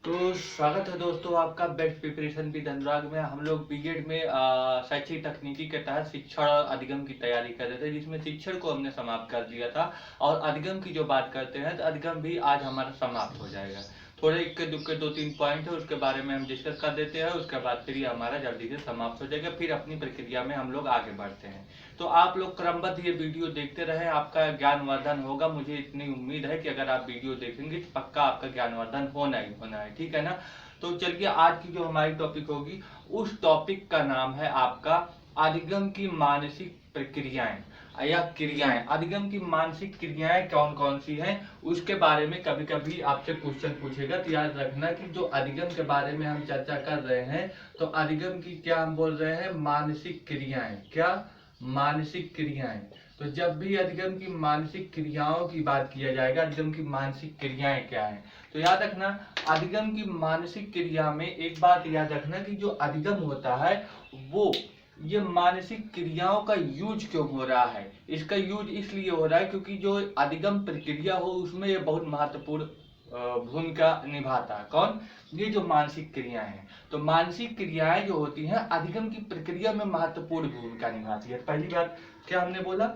तो स्वागत है दोस्तों आपका बेस्ट प्रिपरेशन विद अनुराग में। हम लोग बीएड में शैक्षिक तकनीकी के तहत शिक्षण और अधिगम की तैयारी कर रहे थे, जिसमें शिक्षण को हमने समाप्त कर दिया था और अधिगम की जो बात करते हैं तो अधिगम भी आज हमारा समाप्त हो जाएगा। थोड़े इक्के दुक्के दो तीन पॉइंट है, उसके बारे में हम डिस्कस कर देते हैं, उसके बाद फिर ये हमारा जल्दी से समाप्त हो जाएगा। फिर अपनी प्रक्रिया में हम लोग आगे बढ़ते हैं। तो आप लोग क्रमबद्ध ये वीडियो देखते रहे, आपका ज्ञानवर्धन होगा। मुझे इतनी उम्मीद है कि अगर आप वीडियो देखेंगे तो पक्का आपका ज्ञानवर्धन होना ही होना है, ठीक है ना। तो चलिए, आज की जो हमारी टॉपिक होगी, उस टॉपिक का नाम है आपका अधिगम की मानसिक प्रक्रियाएं या क्रियाएं। अधिगम की मानसिक क्रियाएं कौन कौन सी हैं, उसके बारे में कभी कभी आपसे क्वेश्चन पूछेगा। तो याद रखना कि जो अधिगम के बारे में हम चर्चा कर रहे हैं, तो अधिगम की क्या हम बोल रहे हैं, मानसिक क्रियाएं। क्या? मानसिक क्रियाएं। तो जब भी अधिगम की मानसिक क्रियाओं की बात किया जाएगा, अधिगम की मानसिक क्रियाएं क्या है, तो याद रखना अधिगम की मानसिक क्रिया में एक बात याद रखना कि जो अधिगम होता है वो ये मानसिक क्रियाओं का यूज क्यों हो रहा है। इसका यूज इसलिए हो रहा है क्योंकि जो अधिगम प्रक्रिया हो उसमें ये बहुत महत्वपूर्ण भूमिका निभाता है। कौन? ये जो मानसिक क्रियाएं हैं। तो मानसिक क्रियाएं जो होती हैं अधिगम की प्रक्रिया में महत्वपूर्ण भूमिका निभाती है। पहली बात क्या हमने बोला,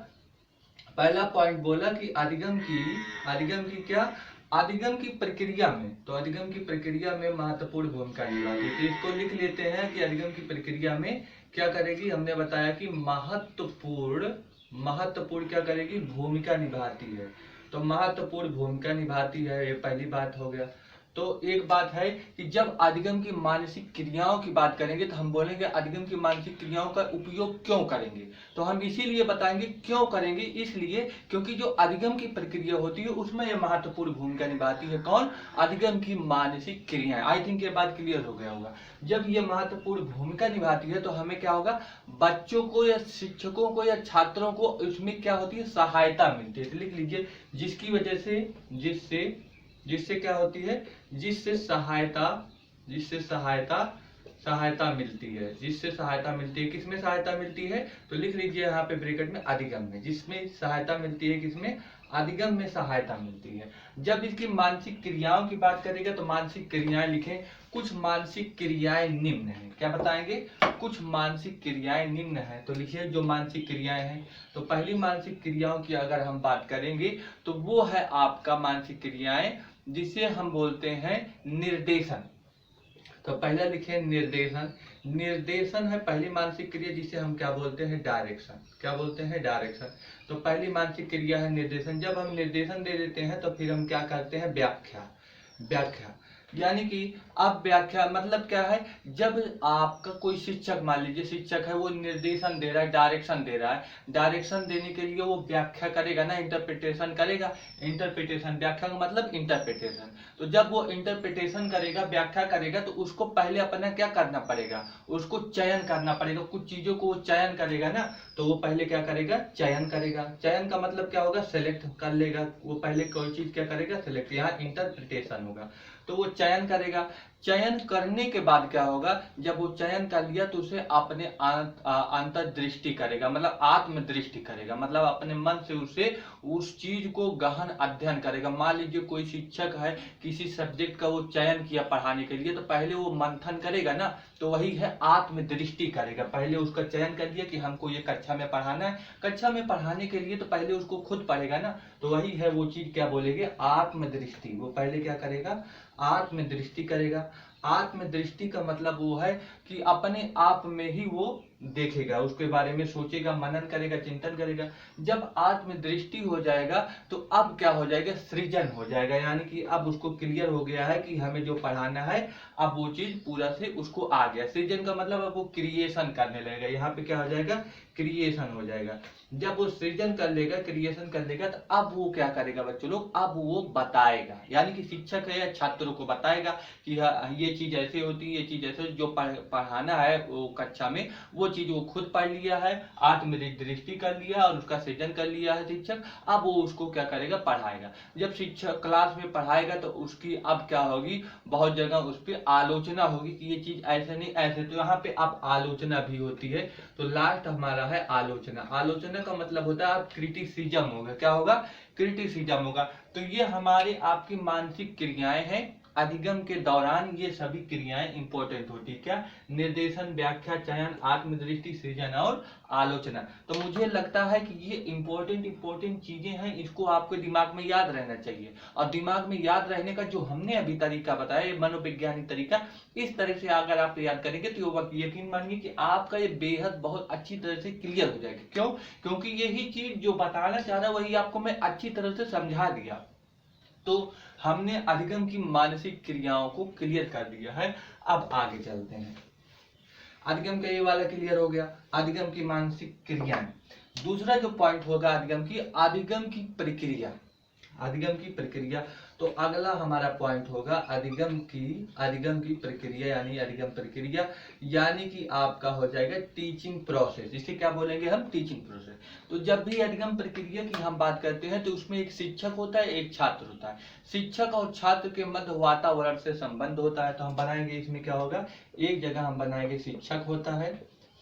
पहला पॉइंट बोला कि अधिगम की क्या, अधिगम की प्रक्रिया में, तो अधिगम की प्रक्रिया में महत्वपूर्ण भूमिका निभाती है। तो इसको लिख लेते हैं कि अधिगम की प्रक्रिया में क्या करेगी। हमने बताया कि महत्वपूर्ण महत्वपूर्ण क्या करेगी, भूमिका निभाती है। तो महत्वपूर्ण भूमिका निभाती है, ये पहली बात हो गया। तो एक बात है कि जब अधिगम की मानसिक क्रियाओं की बात करेंगे तो हम बोलेंगे अधिगम की मानसिक क्रियाओं का उपयोग क्यों करेंगे। तो हम इसीलिए बताएंगे क्यों करेंगे, इसलिए क्योंकि जो अधिगम की प्रक्रिया होती है उसमें यह महत्वपूर्ण भूमिका निभाती है। कौन? अधिगम की मानसिक क्रियाएं। आई थिंक ये बात क्लियर हो गया होगा। जब ये महत्वपूर्ण भूमिका निभाती है तो हमें क्या होगा, बच्चों को या शिक्षकों को या छात्रों को उसमें क्या होती है, सहायता मिलती है। तो लिख लीजिए, जिसकी वजह से जिससे जिससे क्या होती है, जिससे सहायता मिलती है। जिससे सहायता मिलती है, किसमें सहायता मिलती है, तो लिख लीजिए यहाँ पे ब्रैकेट में अधिगम में। जिसमें सहायता मिलती है, किसमें, अधिगम में सहायता मिलती है। जब इसकी मानसिक क्रियाओं की बात करेगा तो मानसिक क्रियाएं लिखें। कुछ मानसिक क्रियाएं निम्न है, क्या बताएंगे, कुछ मानसिक क्रियाएं निम्न है। तो लिखिए जो मानसिक क्रियाएं हैं। तो पहली मानसिक क्रियाओं की अगर हम बात करेंगे तो वो है आपका मानसिक क्रियाएं जिसे हम बोलते हैं निर्देशन। तो पहला लिखे निर्देशन। निर्देशन है पहली मानसिक क्रिया जिसे हम क्या बोलते हैं, डायरेक्शन। क्या बोलते हैं, डायरेक्शन। तो पहली मानसिक क्रिया है निर्देशन। जब हम निर्देशन दे देते हैं तो फिर हम क्या करते हैं, व्याख्या। व्याख्या यानी कि अब व्याख्या मतलब क्या है, जब आपका कोई शिक्षक, मान लीजिए शिक्षक है, वो निर्देशन दे रहा है, डायरेक्शन दे रहा है, डायरेक्शन देने के लिए वो व्याख्या करेगा ना, इंटरप्रिटेशन करेगा। इंटरप्रिटेशन, व्याख्या का मतलब इंटरप्रिटेशन। तो जब वो इंटरप्रिटेशन करेगा, व्याख्या करेगा, तो उसको पहले अपना क्या करना पड़ेगा, उसको चयन करना पड़ेगा। कुछ चीजों को वो चयन करेगा ना, तो वो पहले क्या करेगा, चयन करेगा। चयन का मतलब क्या होगा, सेलेक्ट कर लेगा। वो पहले कोई चीज क्या करेगा, सेलेक्ट। यहाँ इंटरप्रिटेशन होगा, तो वो चयन करेगा। चयन करने के बाद क्या होगा, जब वो चयन कर लिया तो उसे अपने अंतर्दृष्टि करेगा, मतलब आत्मदृष्टि करेगा, मतलब अपने मन से उसे उस चीज को गहन अध्ययन करेगा। मान लीजिए कोई शिक्षक है, किसी सब्जेक्ट का वो चयन किया पढ़ाने के लिए, तो पहले वो मंथन करेगा ना, तो वही है आत्मदृष्टि करेगा। पहले उसका चयन कर लिया कि हमको ये कक्षा में पढ़ाना है, कक्षा में पढ़ाने के लिए तो पहले उसको खुद पढ़ेगा ना, तो वही है वो चीज क्या बोलेंगे, आत्मदृष्टि। वो पहले क्या करेगा, आत्मदृष्टि करेगा। आत्मदृष्टि का मतलब वो है कि अपने आप में ही वो देखेगा, उसके बारे में सोचेगा, मनन करेगा, चिंतन करेगा। जब आत्मदृष्टि हो जाएगा तो अब क्या हो जाएगा, सृजन हो जाएगा। यानी कि अब उसको क्लियर हो गया है कि हमें जो पढ़ाना है, अब वो चीज पूरा से उसको आ गया। सृजन का मतलब अब वो क्रिएशन करने लगेगा। यहाँ पे क्या हो जाएगा, क्रिएशन हो जाएगा। जब वो सृजन कर लेगा, क्रिएशन कर लेगा, तो अब वो क्या करेगा बच्चों लोग, अब वो बताएगा। यानी कि शिक्षक है या छात्रों को बताएगा कि ये चीज ऐसे होती है, ये चीज ऐसे, जो पढ़ाना है वो कक्षा में, वो चीज वो खुद पढ़ लिया है, आत्मदृष्टि कर लिया और उसका सृजन कर लिया है शिक्षक। अब वो उसको क्या करेगा, पढ़ाएगा। जब शिक्षक क्लास में पढ़ाएगा तो उसकी अब क्या होगी, बहुत जगह उस पर आलोचना होगी कि ये चीज ऐसे नहीं ऐसे। तो यहाँ पे अब आलोचना भी होती है। तो लास्ट हमारा है आलोचना। आलोचना का मतलब होता है अब क्रिटिसिज्म होगा। क्या होगा, क्रिटिसिज्म होगा। तो ये हमारे आपकी मानसिक क्रियाएं हैं। अधिगम के दौरान ये सभी क्रियाएं इंपॉर्टेंट होती है। क्या? निर्देशन, व्याख्या, चयन, आत्मदृष्टि, सृजन और आलोचना। तो मुझे लगता है कि ये इंपॉर्टेंट चीजें हैं, इसको आपके दिमाग में याद रहना चाहिए। और दिमाग में याद रहने का जो हमने अभी तरीका बताया, ये मनोवैज्ञानिक तरीका, इस तरह से अगर आप याद करेंगे तो यकीन मानिए कि आपका ये बेहद बहुत अच्छी तरह से क्लियर हो जाएगा। क्यों? क्योंकि यही चीज जो बताना चाह रहा है वही आपको मैं अच्छी तरह से समझा दिया। तो हमने अधिगम की मानसिक क्रियाओं को क्लियर कर दिया है। अब आगे चलते हैं। अधिगम का ये वाला क्लियर हो गया, अधिगम की मानसिक क्रियाएं। दूसरा जो पॉइंट होगा अधिगम की प्रक्रिया। अधिगम की प्रक्रिया, तो अगला हमारा पॉइंट होगा अधिगम की प्रक्रिया, यानी अधिगम प्रक्रिया यानी कि आपका हो जाएगा टीचिंग प्रोसेस। इसे क्या बोलेंगे हम? Teaching process. तो जब भी अधिगम प्रक्रिया की हम बात करते हैं तो उसमें एक शिक्षक होता है, एक छात्र होता है। शिक्षक और छात्र के मध्य वातावरण से संबंध होता है। तो हम बनाएंगे इसमें क्या होगा, एक जगह हम बनाएंगे शिक्षक होता है,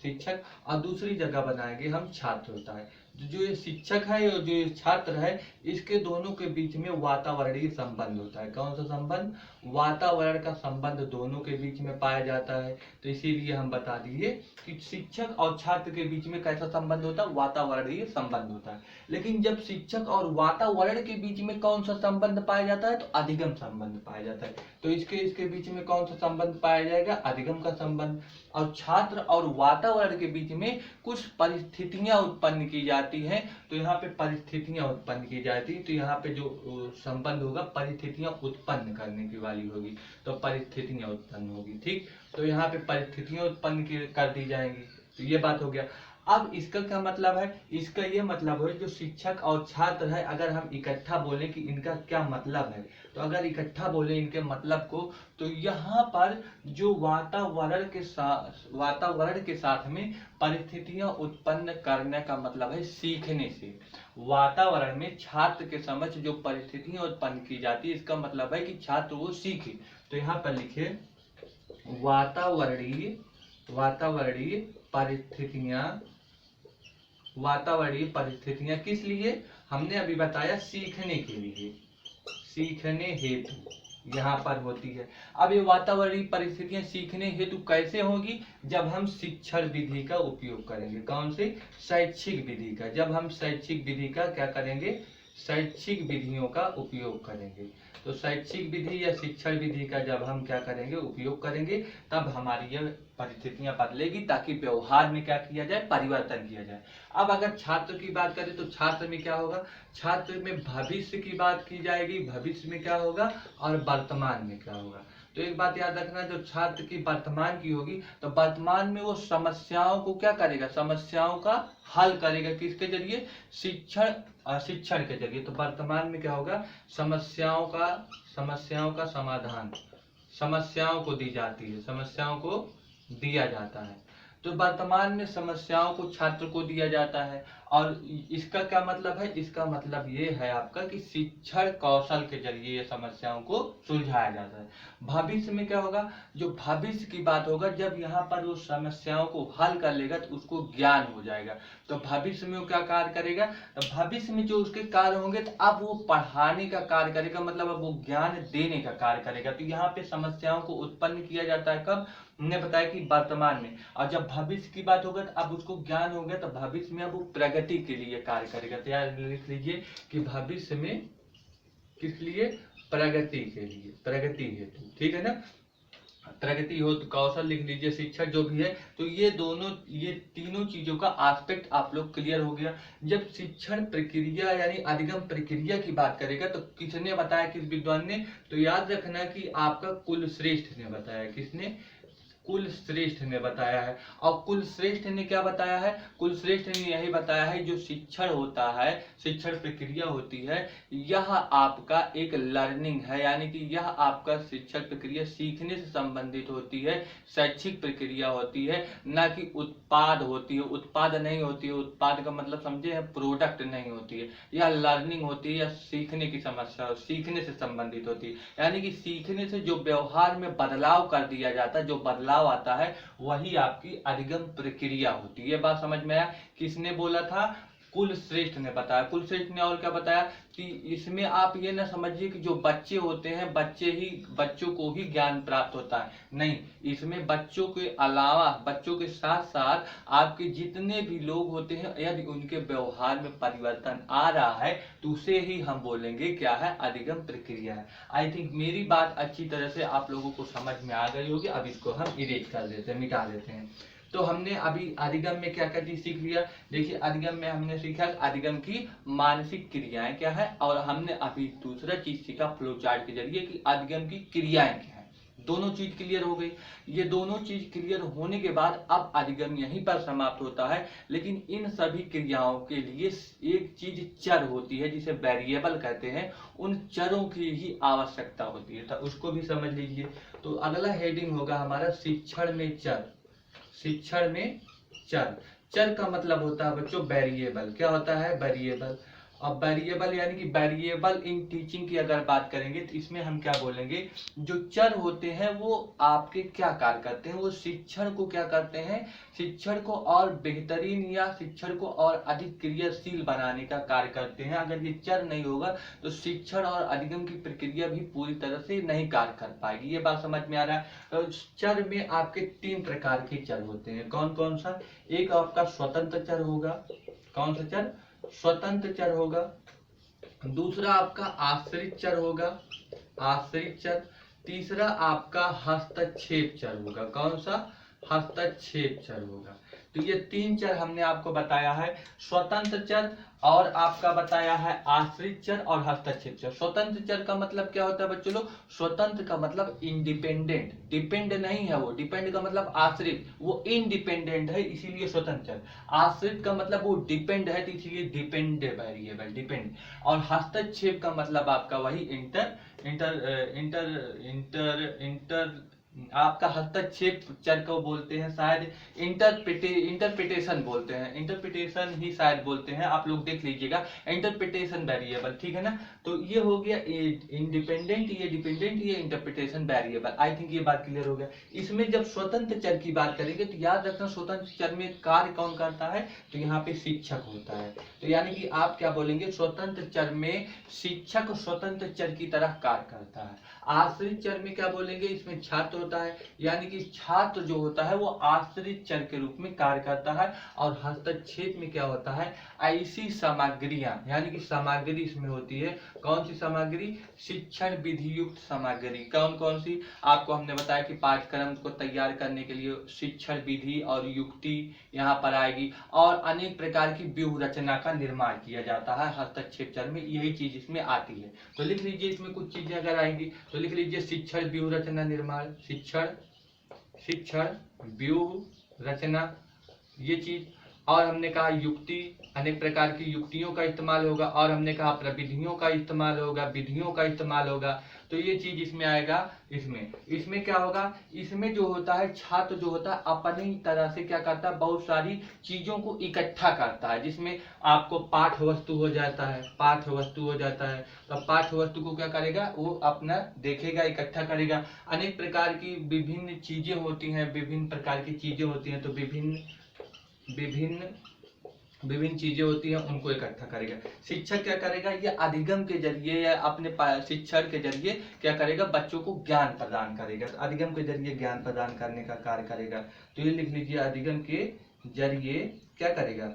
शिक्षक, और दूसरी जगह बनाएंगे हम छात्र होता है। जो ये शिक्षक है और जो ये छात्र है, इसके दोनों के बीच में वातावरणीय संबंध होता है। कौन सा संबंध? वातावरण का संबंध दोनों के बीच में पाया जाता है। तो इसीलिए हम बता दिए कि शिक्षक और छात्र के बीच में कैसा संबंध होता है? वातावरणीय संबंध होता है। लेकिन जब शिक्षक और वातावरण के बीच में कौन सा संबंध पाया जाता है? तो अधिगम संबंध पाया जाता है। तो इसके बीच में कौन सा संबंध पाया जाएगा? अधिगम का संबंध। और छात्र और वातावरण के बीच में कुछ परिस्थितियां उत्पन्न की जाती हैं। तो यहाँ पे परिस्थितियां उत्पन्न की जाती है। तो यहाँ पे जो संबंध होगा परिस्थितियां उत्पन्न करने की वाली होगी। तो परिस्थितियां उत्पन्न होगी, ठीक। तो यहाँ पे परिस्थितियां उत्पन्न कर दी जाएंगी। तो ये बात हो गया। अब इसका क्या मतलब है? इसका ये मतलब है जो शिक्षक और छात्र है, अगर हम इकट्ठा बोले कि इनका क्या मतलब है, तो अगर इकट्ठा बोले इनके मतलब को, तो यहाँ पर जो वातावरण के साथ में परिस्थितियां उत्पन्न करने का मतलब है सीखने से। वातावरण में छात्र के समक्ष जो परिस्थितियां उत्पन्न की जाती है, इसका मतलब है कि छात्र वो सीखे। तो यहाँ पर लिखे वातावरणीय परिस्थितियां किस लिए? हमने अभी बताया सीखने के लिए, सीखने हेतु यहाँ पर होती है। अब ये वातावरणीय परिस्थितियां सीखने हेतु कैसे होगी? जब हम शिक्षण विधि का उपयोग करेंगे। कौन से? शैक्षिक विधि का। जब हम शैक्षिक विधि का क्या करेंगे? शैक्षिक विधियों का उपयोग करेंगे। तो शैक्षिक विधि या शिक्षण विधि का जब हम क्या करेंगे? उपयोग करेंगे, तब हमारी यह परिस्थितियां बदलेगी, ताकि व्यवहार में क्या किया जाए? परिवर्तन किया जाए। अब अगर छात्र की बात करें तो छात्र में क्या होगा? छात्र में भविष्य की बात की जाएगी। भविष्य में क्या होगा और वर्तमान में क्या होगा? तो एक बात याद रखना, जो छात्र की वर्तमान की होगी, तो वर्तमान में वो समस्याओं को क्या करेगा? समस्याओं का हल करेगा। किसके जरिए? शिक्षण के जरिए। तो वर्तमान में क्या होगा? समस्याओं का समाधान, समस्याओं को दी जाती है, समस्याओं को दिया जाता है। तो वर्तमान में समस्याओं को छात्र को दिया जाता है। और इसका क्या मतलब है? इसका मतलब ये है आपका कि शिक्षण कौशल के जरिए ये समस्याओं को सुलझाया जाता है। भविष्य में क्या होगा? जो भविष्य की बात होगा, जब यहाँ पर वो समस्याओं को हल कर लेगा तो उसको ज्ञान हो जाएगा। तो भविष्य में वो क्या कार्य करेगा? तो भविष्य में जो उसके कार्य होंगे, तो अब वो पढ़ाने का कार्य करेगा, मतलब अब वो ज्ञान देने का कार्य करेगा। तो यहाँ पे समस्याओं को उत्पन्न किया जाता है कब? हमने बताया कि वर्तमान में। और जब भविष्य की बात होगा, तो अब उसको ज्ञान हो गया, तो भविष्य में अब वो प्रगति के लिए कार्य करेगा। तो याद लिख लीजिए कि भविष्य में किस लिए? प्रगति के लिए, प्रगति हेतु, ठीक है ना। प्रगति हो तो कौशल लिख लीजिए, शिक्षण जो भी है। तो ये तीनों चीजों का एस्पेक्ट आप लोग क्लियर हो गया। जब शिक्षण प्रक्रिया यानी अधिगम प्रक्रिया की बात करेगा, तो किसने बताया? किस विद्वान ने? तो याद रखना कि आपका कुलश्रेष्ठ ने बताया। किसने? कुलश्रेष्ठ ने बताया है। और कुलश्रेष्ठ ने क्या बताया है? कुलश्रेष्ठ ने यही बताया है, जो शिक्षण होता है, शिक्षण प्रक्रिया होती है, यह आपका एक लर्निंग है, यानी कि यह आपका शिक्षण प्रक्रिया सीखने से संबंधित होती है, शैक्षिक प्रक्रिया होती है, ना कि उत्पाद होती है। उत्पाद नहीं होती है। उत्पाद का मतलब समझे है, प्रोडक्ट नहीं होती है। यह लर्निंग होती है या सीखने की समस्या, सीखने से संबंधित होती है। यानी कि सीखने से जो व्यवहार में बदलाव कर दिया जाता है, जो बदलाव आता है, वही आपकी अधिगम प्रक्रिया होती है। ये बात समझ में आया? किसने बोला था? कुलश्रेष्ठ ने बताया। कुलश्रेष्ठ ने और क्या बताया कि इसमें आप ये ना समझिए कि जो बच्चे होते हैं बच्चों को ही ज्ञान प्राप्त होता है, नहीं, इसमें बच्चों के अलावा बच्चों के साथ साथ आपके जितने भी लोग होते हैं यदि उनके व्यवहार में परिवर्तन आ रहा है तो उसे ही हम बोलेंगे क्या है, अधिगम प्रक्रिया है। आई थिंक मेरी बात अच्छी तरह से आप लोगों को समझ में आ गई होगी। अब इसको हम इरेज कर देते हैं, मिटा देते हैं। तो हमने अभी अधिगम में क्या क्या चीज सीख लिया। देखिए अधिगम में हमने सीखा अधिगम की मानसिक क्रियाएं क्या है, और हमने अभी दूसरा चीज सीखा फ्लो चार्ट के जरिए कि अधिगम की क्रियाएं क्या है। दोनों चीज क्लियर हो गई। ये दोनों चीज क्लियर होने के बाद अब अधिगम यहीं पर समाप्त होता है। लेकिन इन सभी क्रियाओं के लिए एक चीज चर होती है जिसे वेरिएबल कहते हैं, उन चरों की ही आवश्यकता होती है, तो उसको भी समझ लीजिए। तो अगला हेडिंग होगा हमारा शिक्षण में चर। शिक्षण में चर, चर का मतलब होता है बच्चों वेरिएबल। क्या होता है, वेरिएबल। अब वेरिएबल यानी कि वेरिएबल इन टीचिंग की अगर बात करेंगे तो इसमें हम क्या बोलेंगे, जो चर होते हैं वो आपके क्या कार्य करते हैं, वो शिक्षण को क्या करते हैं, शिक्षण को और बेहतरीन या शिक्षण को और अधिक क्रियाशील बनाने का कार्य करते हैं। अगर ये चर नहीं होगा तो शिक्षण और अधिगम की प्रक्रिया भी पूरी तरह से नहीं कार्य कर पाएगी। ये बात समझ में आ रहा है। तो चर में आपके 3 प्रकार के चर होते हैं। कौन कौन सा, एक आपका स्वतंत्र चर होगा। कौन सा चर, स्वतंत्र चर होगा। दूसरा आपका आश्रित चर होगा, आश्रित चर। तीसरा आपका हस्तक्षेप चर होगा। कौन सा, हस्तक्षेप चर होगा। तो ये 3 चर हमने आपको बताया है, स्वतंत्र चर और आपका बताया है आश्रित चर और हस्तक्षेप चर। स्वतंत्र चर का मतलब क्या होता है बच्चों लोग, स्वतंत्र का मतलब इंडिपेंडेंट, डिपेंड नहीं है वो, डिपेंड का मतलब आश्रित, वो इंडिपेंडेंट है इसीलिए स्वतंत्र चर। आश्रित का मतलब वो डिपेंड है तो इसीलिए डिपेंड वेरिएबल, डिपेंड। और हस्तक्षेप का मतलब आपका वही इंटर आपका हस्तक्षेप चर को बोलते हैं शायद इंटरप्रिटेशन बोलते हैं, इंटरप्रिटेशन ही शायद बोलते हैं, आप लोग देख लीजिएगा, इंटरप्रिटेशन वेरिएबल, ठीक है ना। तो ये हो गया इंडिपेंडेंट, ये डिपेंडेंट, ये इंटरप्रिटेशन वेरिएबल। आई थिंक ये बात क्लियर हो गया। इसमें जब स्वतंत्र चर की बात करेंगे तो याद रखना स्वतंत्र चर में कार्य कौन करता है, तो यहाँ पे शिक्षक होता है। तो यानी कि आप क्या बोलेंगे, स्वतंत्र चर में शिक्षक स्वतंत्र चर की तरह कार्य करता है। आश्रित चर में क्या बोलेंगे, इसमें छात्र होता है, यानी कि छात्र जो होता है वो आश्रित चर के रूप में कार्य करता है। और हस्तक्षेप में क्या होता है, ऐसी सामग्रियां, यानी कि सामग्री इसमें होती है, कौन सी सामग्री, शिक्षण विधि युक्त सामग्री। कौन कौन सी, आपको हमने बताया कि पाठ्यक्रम को तैयार करने के लिए शिक्षण विधि और युक्ति यहाँ पर आएगी, और अनेक प्रकार की व्यूह रचना का निर्माण किया जाता है हस्तक्षेप चर में, यही चीज इसमें आती है। तो लिख लीजिए, इसमें कुछ चीजें अगर आएंगी तो लिख लीजिए, शिक्षण व्यूह रचना निर्माण, शिक्षण व्यूह रचना, ये चीज। और हमने कहा युक्ति, अनेक प्रकार की युक्तियों का इस्तेमाल होगा, और हमने कहा प्रविधियों का इस्तेमाल होगा, विधियों का इस्तेमाल होगा। तो ये चीज इसमें आएगा। इसमें क्या होगा, इसमें जो होता है छात्र जो होता है अपनी तरह से क्या करता है, बहुत सारी चीजों को इकट्ठा करता है, जिसमें आपको पाठ वस्तु हो जाता है, पाठ वस्तु हो जाता है। तो पाठ वस्तु को क्या करेगा, वो अपना देखेगा, इकट्ठा करेगा। अनेक प्रकार की विभिन्न चीजें होती हैं, विभिन्न प्रकार की चीजें होती हैं, तो विभिन्न चीजें होती हैं, उनको इकट्ठा करेगा। शिक्षक क्या करेगा, ये अधिगम के जरिए या अपने शिक्षण के जरिए क्या करेगा, बच्चों को ज्ञान प्रदान करेगा। तो अधिगम के जरिए ज्ञान प्रदान करने का कार्य करेगा। तो ये लिख लीजिए, अधिगम के जरिए क्या करेगा,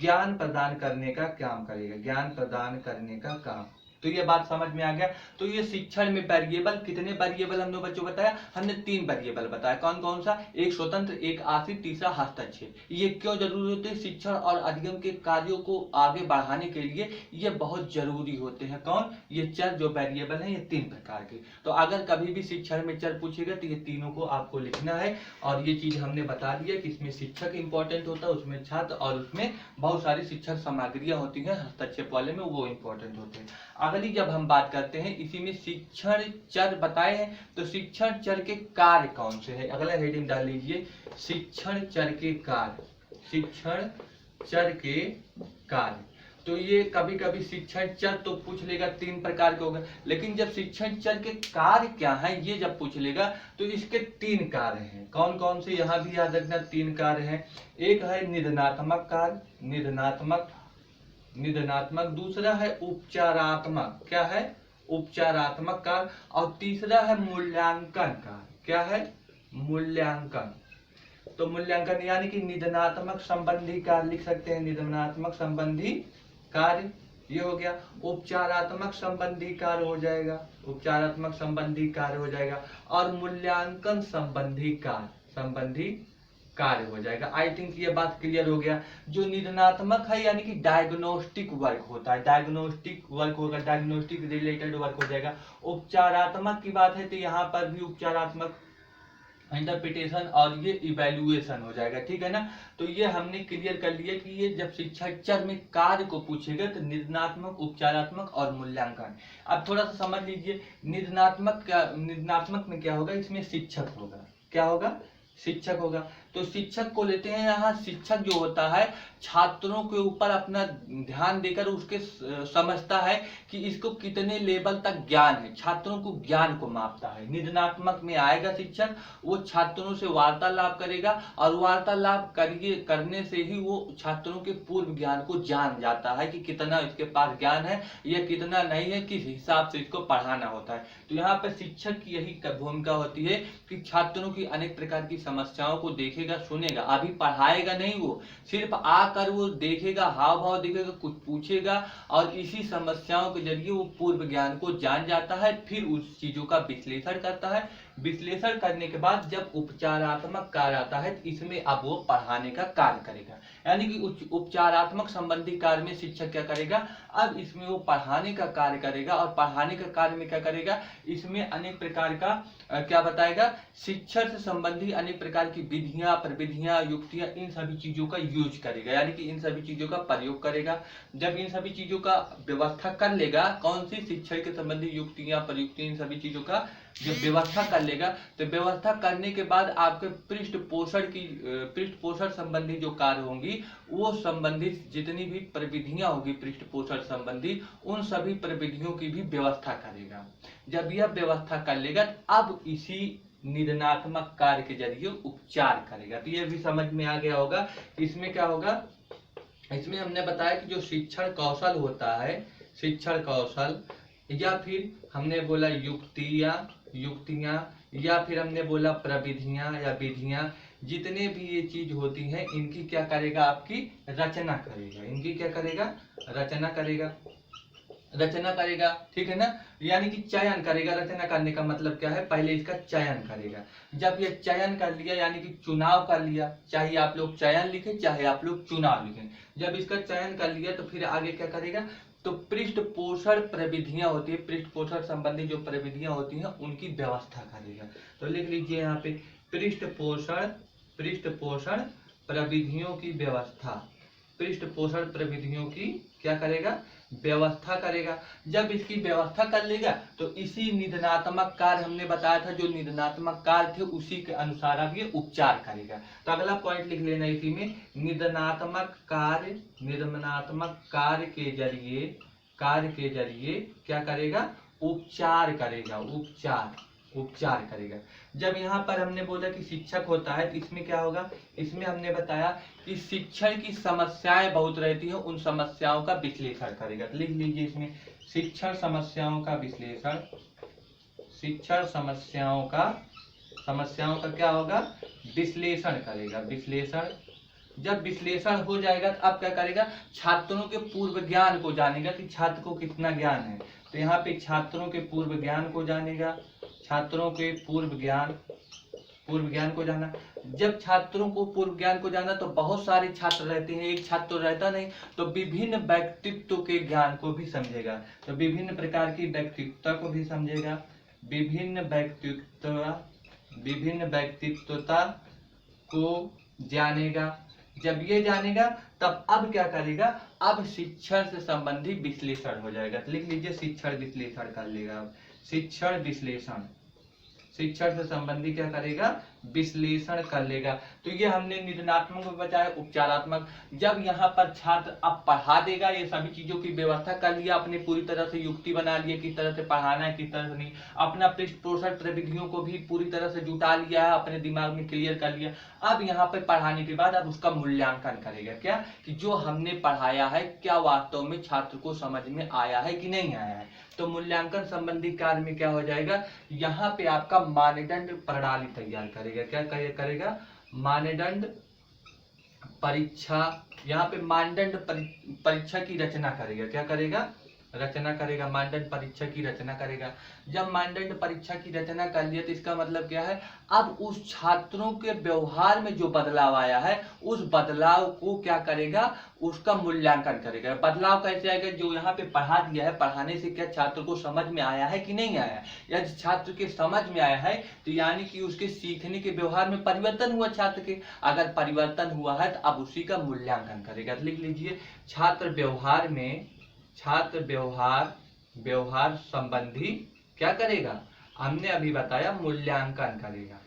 ज्ञान प्रदान करने का काम करेगा, ज्ञान प्रदान करने का काम। तो ये बात समझ में आ गया। तो ये शिक्षण में वेरिएबल, कितने वेरिएबल हमने बच्चों बताया, हमने 3 वेरिएबल बताया। कौन कौन सा, एक स्वतंत्र, एक आश्रित, तीसरा हस्तक्षेप। ये क्यों जरूरी होते हैं, शिक्षण और अधिगम के कार्यों को आगे बढ़ाने के लिए ये बहुत जरूरी होते हैं। कौन, ये चर जो वेरिएबल है, ये 3 प्रकार के। तो अगर कभी भी शिक्षण में चर पूछेगा तो ये तीनों को आपको लिखना है। और ये चीज हमने बता दिया कि इसमें शिक्षक इंपॉर्टेंट होता है, उसमें छात्र, और उसमें बहुत सारी शिक्षण सामग्रियां होती हैं, हस्तक्षेप वाले में वो इंपॉर्टेंट होते हैं। अगली जब हम बात करते हैं, इसी में शिक्षण चर बताए हैं, तो शिक्षण चर के कार्य कौन से हैं, अगला हेडिंग डाल लीजिए, शिक्षण चर के कार्य, शिक्षण चर के कार्य। तो ये कभी कभी शिक्षण चर तो पूछ लेगा, 3 प्रकार के होगा, लेकिन जब शिक्षण चर के कार्य क्या है ये जब पूछ लेगा तो इसके 3 कार्य हैं। कौन कौन से, यहाँ भी याद रखना 3 कार्य हैं। एक है निधनात्मक कार्य, निधनात्मक निधनात्मक, दूसरा है उपचारात्मक, क्या है, उपचारात्मक कार्य, और तीसरा है मूल्यांकन कार्य, क्या है, मूल्यांकन। तो मूल्यांकन यानी कि निधनात्मक संबंधी कार्य लिख सकते हैं, निधनात्मक संबंधी कार्य, ये हो गया। उपचारात्मक संबंधी कार्य हो जाएगा, उपचारात्मक संबंधी कार्य हो जाएगा, और मूल्यांकन संबंधी कार्य हो जाएगा। आई थिंक ये बात क्लियर हो गया। जो निधनात्मक है यानी कि डायग्नोस्टिक वर्क होता है, डायग्नोस्टिक वर्क होगा, डायग्नोस्टिक रिलेटेड वर्क हो जाएगा। उपचारात्मक की बात है तो यहाँ पर भी उपचारात्मक इंटरप्रिटेशन और ये इवैल्यूएशन हो जाएगा, ठीक है ना। तो ये हमने क्लियर कर लिया कि ये जब शिक्षाचर में कार्य को पूछेगा तो निधनात्मक, उपचारात्मक और मूल्यांकन। अब थोड़ा सा समझ लीजिए, निधनात्मक में क्या होगा, इसमें शिक्षक होगा, क्या होगा, शिक्षक होगा। तो शिक्षक को लेते हैं यहाँ। शिक्षक जो होता है छात्रों के ऊपर अपना ध्यान देकर उसके समझता है कि इसको कितने लेवल तक ज्ञान है, छात्रों को ज्ञान को मापता है। निधनात्मक में आएगा शिक्षक, वो छात्रों से वार्तालाप करेगा और वार्तालाप करने से ही वो छात्रों के पूर्व ज्ञान को जान जाता है कि कितना इसके पास ज्ञान है या कितना नहीं है, किस हिसाब से इसको पढ़ाना होता है। तो यहाँ पर शिक्षक की यही भूमिका होती है कि छात्रों की अनेक प्रकार की समस्याओं को देखेगा, सुनेगा, अभी पढ़ाएगा नहीं, वो सिर्फ आकर वो देखेगा, हाव भाव देखेगा, कुछ पूछेगा और इसी समस्याओं के जरिए वो पूर्व ज्ञान को जान जाता है, फिर उस चीजों का विश्लेषण करता है। विश्लेषण करने के बाद जब उपचारात्मक कार्य आता है तो इसमें अब वो पढ़ाने का कार्य करेगा। यानी कि उपचारात्मक संबंधी कार्य में शिक्षक क्या करेगा, अब इसमें वो पढ़ाने का कार्य करेगा, और पढ़ाने का कार्य में क्या करेगा, इसमें अनेक प्रकार का क्या बताएगा, शिक्षण से संबंधी अनेक प्रकार की विधियां, प्रविधियां, युक्तियां, इन सभी चीजों का यूज करेगा, यानी कि इन सभी चीजों का प्रयोग करेगा। जब इन सभी चीजों का व्यवस्था कर लेगा, कौन सी शिक्षण के संबंधी युक्तियां, प्रयुक्तियां, इन सभी चीजों का जब व्यवस्था कर लेगा, तो व्यवस्था करने के बाद आपके पृष्ठपोषण संबंधी जो कार्य होंगी, वो संबंधित जितनी भी प्रविधियां होगी पृष्ठपोषण संबंधी, उन सभी प्रविधियों की भी व्यवस्था करेगा। जब यह व्यवस्था कर लेगा, अब इसी निधनात्मक कार्य के जरिए उपचार करेगा। तो यह भी समझ में आ गया होगा। इसमें क्या होगा, इसमें हमने बताया कि जो शिक्षण कौशल होता है, शिक्षण कौशल, या फिर हमने बोला युक्तियां, या फिर हमने बोला प्रविधियां या विधियां, जितने भी ये चीज होती हैं, इनकी क्या करेगा, आपकी रचना करेगा। इनकी क्या करेगा, रचना करेगा, ठीक है ना। यानी कि चयन करेगा। रचना करने का मतलब क्या है, पहले इसका चयन करेगा। जब ये चयन कर लिया, यानी कि चुनाव कर लिया, चाहे आप लोग चयन लिखें चाहे आप लोग चुनाव लिखें, जब इसका चयन कर लिया तो फिर आगे क्या करेगा, तो पृष्ठपोषण प्रविधियां होती है, पृष्ठपोषण संबंधी जो प्रविधियां होती हैं उनकी व्यवस्था करेगा। तो लिख लीजिए यहाँ पे, पृष्ठपोषण प्रविधियों की व्यवस्था, पृष्ठपोषण प्रविधियों की क्या करेगा, व्यवस्था करेगा। जब इसकी व्यवस्था कर लेगा तो इसी निधनात्मक कार्य हमने बताया था, जो निधनात्मक कार्य थे उसी के अनुसार अब ये उपचार करेगा। तो अगला पॉइंट लिख लेना इसी में, निधनात्मक कार्य के जरिए क्या करेगा, उपचार करेगा, उपचार करेगा। जब यहाँ पर हमने बोला कि शिक्षक होता है तो इसमें क्या होगा, इसमें हमने बताया कि शिक्षण की समस्याएं बहुत रहती हैं, उन समस्याओं का विश्लेषण करेगा। तो लिख लीजिए इसमें, शिक्षण समस्याओं का विश्लेषण, शिक्षण समस्याओं का क्या होगा, विश्लेषण करेगा, विश्लेषण। जब विश्लेषण हो जाएगा तो अब क्या करेगा, छात्रों के पूर्व ज्ञान को जानेगा कि छात्र को कितना ज्ञान है। तो यहाँ पे छात्रों के पूर्व ज्ञान को जानेगा, छात्रों के पूर्व ज्ञान को जाना। जब छात्रों को पूर्व ज्ञान को जाना तो बहुत सारे छात्र रहते हैं, एक छात्र तो रहता नहीं, तो विभिन्न व्यक्तित्व के ज्ञान को भी समझेगा। तो विभिन्न प्रकार की व्यक्तित्व को भी समझेगा, विभिन्न व्यक्तित्वता को जानेगा। जब ये जानेगा तब अब क्या करेगा, अब शिक्षण से संबंधी विश्लेषण हो जाएगा। तो लिख लीजिए, शिक्षण विश्लेषण कर लेगा। शिक्षण शिक्षण से संबंधी क्या करेगा, विश्लेषण कर लेगा। तो ये हमने निदानात्मक में बताया, उपचारात्मक। जब यहाँ पर छात्र अब पढ़ा देगा, ये सभी चीजों की व्यवस्था कर लिया, अपने पूरी तरह से युक्ति बना लिया, किस तरह से पढ़ाना है किस तरह से नहीं, अपना पृष्ठ पोषण प्रविधियों को भी पूरी तरह से जुटा लिया है, अपने दिमाग में क्लियर कर लिया। अब यहाँ पे पढ़ाने के बाद अब उसका मूल्यांकन करेगा, क्या कि जो हमने पढ़ाया है क्या वास्तव में छात्र को समझ में आया है कि नहीं आया है। तो मूल्यांकन संबंधी कार्य में क्या हो जाएगा, यहाँ पे आपका मानदंड प्रणाली तैयार करेगा। क्या करेगा, मानदंड परीक्षा, यहाँ पे मानदंड परीक्षा की रचना करेगा। क्या करेगा, रचना करेगा, मानदंड परीक्षा की रचना करेगा। जब मानदंड परीक्षा की रचना कर लिया तो इसका मतलब क्या है, अब उस छात्रों के व्यवहार में जो बदलाव आया है उस बदलाव को क्या करेगा, उसका मूल्यांकन करेगा। बदलाव कैसे आएगा, जो यहाँ पे पढ़ा दिया है, पढ़ाने से क्या छात्र को समझ में आया है कि नहीं आया है। यदि छात्र के समझ में आया है तो यानी कि उसके सीखने के व्यवहार में परिवर्तन हुआ छात्र के। अगर परिवर्तन हुआ है तो अब उसी का मूल्यांकन करेगा। लिख लीजिए, छात्र व्यवहार में, छात्र व्यवहार संबंधी क्या करेगा, हमने अभी बताया मूल्यांकन करेगा,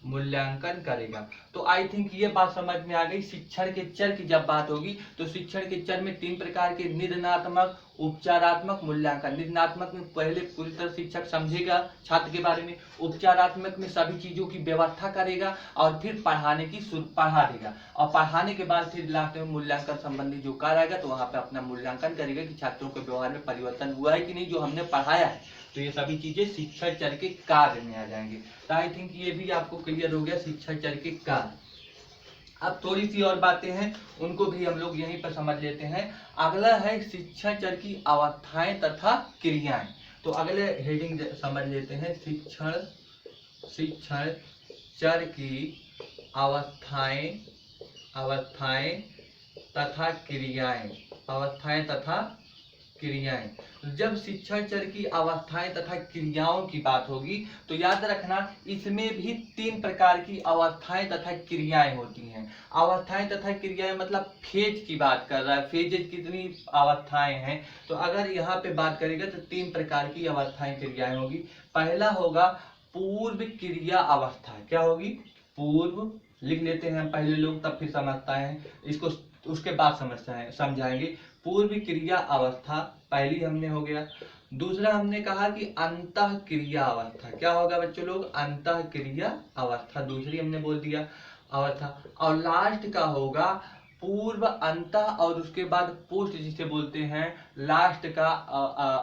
मूल्यांकन करेगा। तो आई थिंक ये बात समझ में आ गई। शिक्षण के चर की जब बात होगी तो शिक्षण के चर में 3 प्रकार के, निदानात्मक, उपचारात्मक, मूल्यांकन। निदानात्मक में पहले पूरी तरह शिक्षक समझेगा छात्र के बारे में, उपचारात्मक में सभी चीजों की व्यवस्था करेगा और फिर पढ़ाने की पढ़ा देगा, और पढ़ाने के बाद फिर लास्ट में मूल्यांकन संबंधी जो कार्य आएगा तो वहां पे अपना मूल्यांकन करेगा कि छात्रों के व्यवहार में परिवर्तन हुआ है कि नहीं जो हमने पढ़ाया है। तो ये सभी चीजें शिक्षण चर के कार्य में आ जाएंगे। तो आई थिंक ये भी आपको क्लियर हो गया शिक्षण चर के कार्य। अब थोड़ी सी और बातें हैं, उनको भी हम लोग यहीं पर समझ लेते हैं। अगला है शिक्षण चर की अवस्थाएं तथा क्रियाएं। तो अगले हेडिंग समझ लेते हैं, शिक्षण चर की अवस्थाएं तथा क्रियाएं, अवस्थाएं तथा क्रियाएं। जब शिक्षण चर की अवस्थाएं तथा क्रियाओं की बात होगी तो याद रखना इसमें भी 3 प्रकार की अवस्थाएं तथा क्रियाएं होती हैं। अवस्थाएं तथा क्रियाएं मतलब फेज की बात कर रहा है, फेजेज कितनी अवस्थाएं हैं। तो अगर यहाँ पे बात करेगा तो 3 प्रकार की अवस्थाएं क्रियाएं होगी। पहला होगा पूर्व क्रिया अवस्था। क्या होगी, पूर्व, लिख लेते हैं पहले लोग तब फिर समझता है इसको, उसके बाद समझाएंगे। पूर्व क्रिया अवस्था पहली हमने हो गया। दूसरा हमने कहा कि अंतः क्रिया अवस्था। क्या होगा बच्चों लोग, अंतः क्रिया अवस्था, दूसरी हमने बोल दिया अवस्था। और लास्ट का होगा पूर्व, अंतः और उसके बाद पोस्ट जिसे बोलते हैं। लास्ट का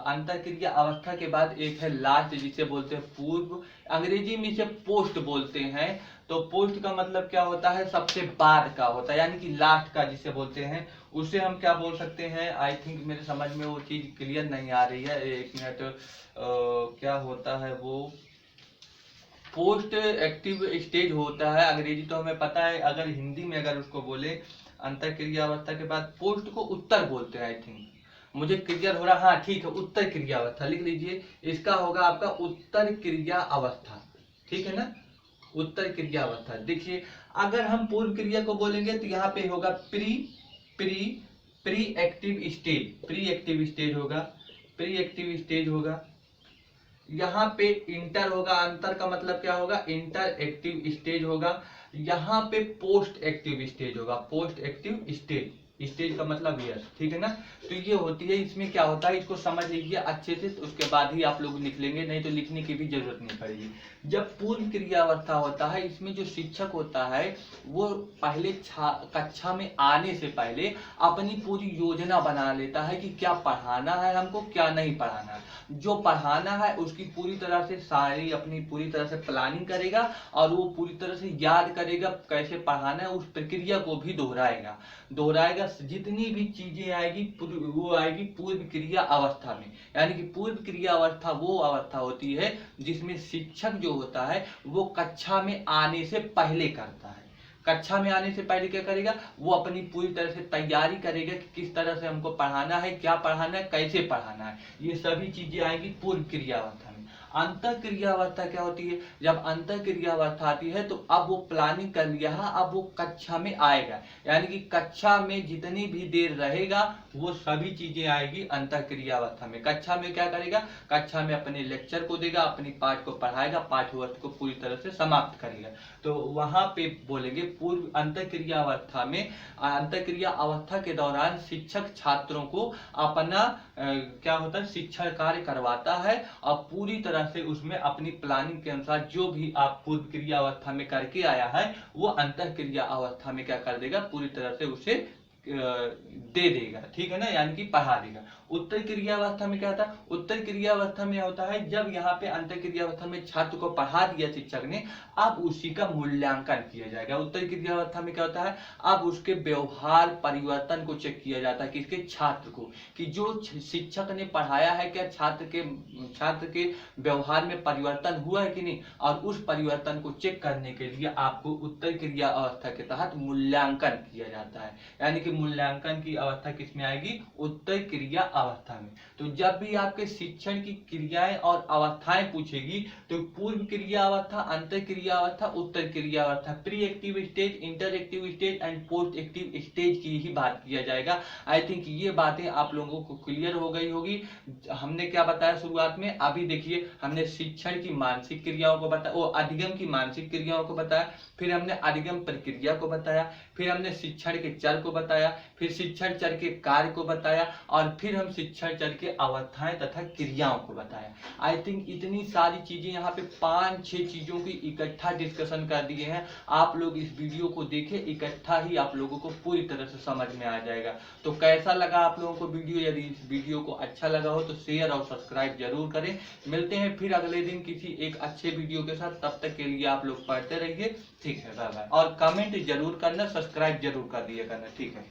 अंतः क्रिया अवस्था के बाद एक है लास्ट जिसे बोलते हैं पूर्व, अंग्रेजी में इसे पोस्ट बोलते हैं। तो पोस्ट का मतलब क्या होता है, सबसे बाद का होता है, यानी कि लास्ट का जिसे बोलते हैं उसे हम क्या बोल सकते हैं। आई थिंक मेरे समझ में वो चीज क्लियर नहीं आ रही है, एक मिनट। क्या होता है वो, पोस्ट एक्टिव स्टेज होता है, अंग्रेजी तो हमें पता है। अगर हिंदी में अगर उसको बोले अंतर क्रिया अवस्था के बाद पोस्ट को उत्तर बोलते हैं। आई थिंक मुझे क्लियर हो रहा, हाँ ठीक है, उत्तर क्रिया अवस्था लिख लीजिए। इसका होगा आपका उत्तर क्रिया अवस्था, ठीक है ना, उत्तर क्रिया अवस्था। देखिए अगर हम पूर्व क्रिया को बोलेंगे तो यहाँ पे होगा प्री एक्टिव स्टेज होगा। यहाँ पे इंटर होगा, अंतर का मतलब क्या होगा, इंटर एक्टिव स्टेज होगा। यहाँ पे पोस्ट एक्टिव स्टेज होगा, पोस्ट एक्टिव स्टेज का मतलब यस, ठीक है ना। तो ये होती है, इसमें क्या होता है इसको समझ लीजिए अच्छे से, तो उसके बाद ही आप लोग लिख लेंगे, नहीं तो लिखने की भी जरूरत नहीं पड़ेगी। जब पूर्व क्रिया अवस्था होता है इसमें जो शिक्षक होता है वो पहले कक्षा में आने से पहले अपनी पूरी योजना बना लेता है कि क्या पढ़ाना है हमको, क्या नहीं पढ़ाना है। जो पढ़ाना है उसकी पूरी तरह से अपनी पूरी तरह से प्लानिंग करेगा और वो पूरी तरह से याद करेगा कैसे पढ़ाना है, उस प्रक्रिया को भी दोहराएगा। जितनी भी चीजें आएगी वो आएगी पूर्व क्रिया अवस्था में। यानी कि पूर्व क्रिया अवस्था वो अवस्था होती है जिसमें शिक्षक जो होता है वो कक्षा में आने से पहले करता है। कक्षा में आने से पहले क्या करेगा, वो अपनी पूरी तरह से तैयारी करेगा कि किस तरह से हमको पढ़ाना है, क्या पढ़ाना है, कैसे पढ़ाना है। ये सभी चीजें आएंगी पूर्व क्रिया अवस्था में। अंतःक्रिया अवस्था क्या होती है? जब अंतःक्रिया अवस्था आती है तो अब वो प्लानिंग कर लिया है, अब वो कक्षा में आएगा, यानी कि कक्षा में जितनी भी देर रहेगा वो सभी चीजें आएगी अंतःक्रिया अवस्था में। कक्षा में क्या करेगा? कक्षा में अपने लेक्चर को देगा, अपनी पाठ को पढ़ाएगा, पाठ्यवर्ष को पूरी तरह से समाप्त करेगा। तो वहां पे बोलेंगे पूर्व अंतःक्रिया अवस्था में, अंतःक्रिया अवस्था के दौरान शिक्षक छात्रों को अपना क्या होता है, शिक्षण कार्य करवाता है और पूरी तरह से उसमें अपनी प्लानिंग के अनुसार जो भी आप पूर्व क्रिया अवस्था में करके आया है वो अंतःक्रिया अवस्था में क्या कर देगा, पूरी तरह से उसे दे देगा, ठीक है ना, यानी कि पढ़ा देगा। उत्तर क्रिया अवस्था में क्या होता है? उत्तर क्रिया अवस्था में होता है जब यहाँ पे अंतर क्रिया अवस्था में छात्र को पढ़ा दिया शिक्षक ने, अब उसी का मूल्यांकन किया जाएगा। उत्तर क्रिया अवस्था में क्या होता है? अब उसके व्यवहार परिवर्तन को चेक किया जाता है, किसके? छात्र को, कि जो शिक्षक ने पढ़ाया है क्या छात्र के व्यवहार में परिवर्तन हुआ है कि नहीं, और उस परिवर्तन को चेक करने के लिए आपको उत्तर क्रिया अवस्था के तहत मूल्यांकन किया जाता है। यानी कि मूल्यांकन की अवस्था किसमें आएगी? उत्तर क्रिया अवस्था में। तो जब भी आपके शिक्षण की क्रियाएं और अवस्थाएं पूछेगी तो पूर्व क्रिया अवस्था, अंतर क्रिया अवस्था, उत्तर क्रिया अवस्था, pre active stage, inter active stage and post active stage की ही बात किया जाएगा। आई थिंक ये बातें आप लोगों को क्लियर हो गई होगी। हमने क्या बताया शुरुआत में? अभी देखिए, हमने शिक्षण की मानसिक क्रियाओं को बताया, वो अधिगम की मानसिक क्रियाओं को बताया, फिर हमने अधिगम प्रक्रिया को बताया, फिर हमने शिक्षण के चर को बताया, फिर शिक्षण चर के कार्य को बताया, और फिर हम शिक्षण चर के अवस्थाएं तथा क्रियाओं को बताया। आई थिंक इतनी सारी चीजें यहाँ पे 5-6 चीजों की इकट्ठा डिस्कशन कर दिए हैं। आप लोग इस वीडियो को देखें, इकट्ठा ही आप लोगों को पूरी तरह से समझ में आ जाएगा। तो कैसा लगा आप लोगों को वीडियो? यदि इस वीडियो को अच्छा लगा हो तो शेयर और सब्सक्राइब जरूर करें। मिलते हैं फिर अगले दिन किसी एक अच्छे वीडियो के साथ, तब तक के लिए आप लोग पढ़ते रहिए, ठीक है, बाय बाय। और कमेंट जरूर करना, सब्सक्राइब जरूर कर दिया करना, ठीक है।